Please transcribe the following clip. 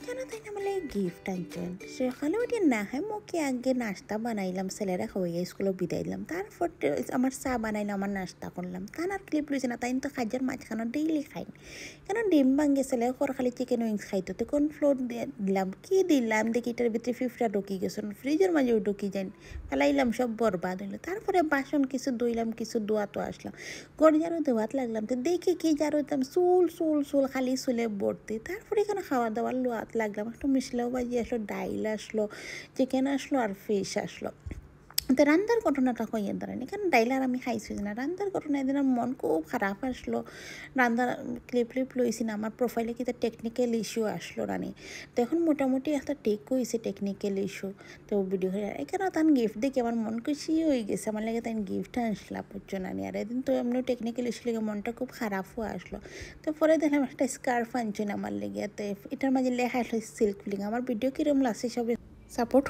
কেন তাই না বলে গিফট আনছেন সকালে উঠে না হয় মুখে আগে নাস্তা বানাইলাম ছেলেরা খাওয়াইয়া স্কুলে বিদায় দিলাম তারপর আমার চা বানাইলাম আমার নাস্তা করলাম তার আর ক্লিপ লইছে না তাই তো খাইজার মাঝখানে ডেইলি খাই কেন ডিম ভাঙ্গে ছেলে খর খালি চিকেন উইংস খাইতো তো কোন ফ্লোর দিলাম কি দিলাম দেখি এটার ভিতরে ফিফটা ঢুকি গেছে ফ্রিজের মাঝেও ঢুকি যাই ফেলাইলাম সব বরবাদ হইলো তারপরে বাসন কিছু ধুইলাম কিছু ধোয়াতো আসলাম গড় ঝাড়ু ধোয়াত লাগলাম তো দেখি কি ঝাড়ু দিতাম চুল চুল চুল খালি চুলে ভর্তি তারপরে এখানে খাওয়া দাওয়ার লোয়াত লাগলাম একটু মিশলাও বাজি আসলো ডাইল আসলো চিকেন আসলো আর ফিশ আসলো তো রান্নার ঘটনাটা কইয়ে ধরেন এখানে ডাইলার আমি খাইছি না রান্নার ঘটনা এদিন মন খুব খারাপ আসলো রান্নার ক্লিপ লইছি না আমার প্রোফাইলে কিন্তু টেকনিক্যাল ইস্যু আসলো রানি তো এখন মোটামুটি একটা টেক হয়েছে টেকনিক্যাল ইস্যু তো ভিডিও এখানে তান গিফট দেখে আমার মন খুশি হয়ে গেছে আমার লাগে তাই গিফট আসলাম বুঝছো নানি আর এদিন তো এমনি টেকনিক্যাল ইস্যু লেগে মনটা খুব খারাপও আসলো তো পরে দেখলাম একটা স্কার্ফ আনছেন আমার লেগে তো এটার মাঝে লেখা আসলো সিল্ক ফিলিং আমার ভিডিও কিরম লাগছে সবাই সাপোর্ট